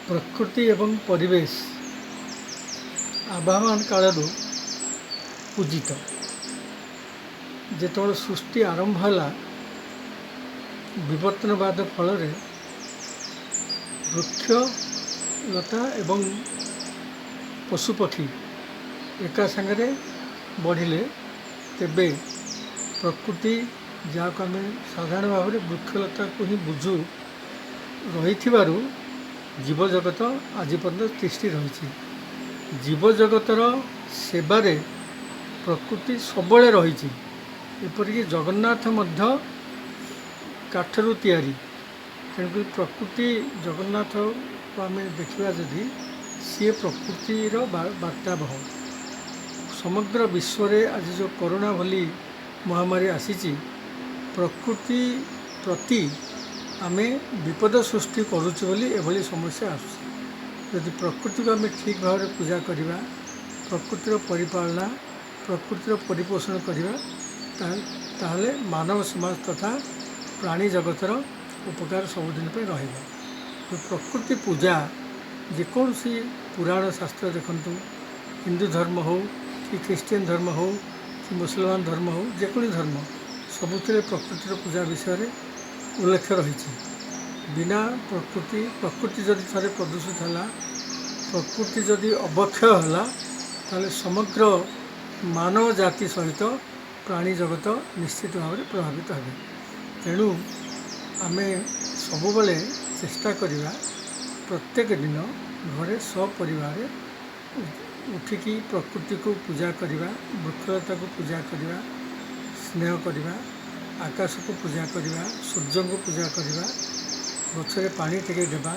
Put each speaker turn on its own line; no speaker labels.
प्रकृति एवं परिवेश आवाहन कालू पूजित जेत सृष्टि आरंभ है विवर्तनवाद फल वृक्ष लता एवं पशुपक्षी एका सागरे बढ़िले तेबे प्रकृति जहाँ को आम साधारण भाव में वृक्षलता को ही बुझु रही जीवजगत आज पर्यंत तिष्ठि रही जीवजगतर सेवारे प्रकृति सबले रही एपरिक जगन्नाथ मध्य काठरू तैयारी तेणुक प्रकृति जगन्नाथ को आम देखा जदि सी प्रकृतिर वार्तावह समग्र विश्व रे आज जो कोरोना भली महामारी आसी प्रकृति प्रति आमे विपद सृष्टि करुचु बोली एभली समस्या आसुची प्रकृति को आम ठीक भाव में पूजा करवा प्रकृतिर परिपालना प्रकृतिर परिपोषण करवा ताहले मानव समाज तथा प्राणी जगतर उपकार सबुदिन पे रहिबा। तो प्रकृति पूजा जेकोसी पुराण शास्त्र देखंतु हिंदू धर्म हो कि ख्रीस्टियन धर्म हो कि मुसलमान धर्म हो जेकोसी धर्म सबुथिरे प्रकृतिर पूजा विषय रे उल्लेख रही बिना प्रकृति जदि थे प्रदूषित है प्रकृति जदि अवक्षय है ताले समग्र मानव जाति सहित प्राणी जगत निश्चित भाव में प्रभावित है। तेणु आम सबुबले चेष्टा करवा प्रत्येक दिन घरे सपरिवार उठिकी प्रकृति को पूजा करवा वृक्षलता को पूजा करवा स्नेह करवा आकाश को पूजा करवा सूर्य को पूजा करवा गछरे पानी टिके देवा।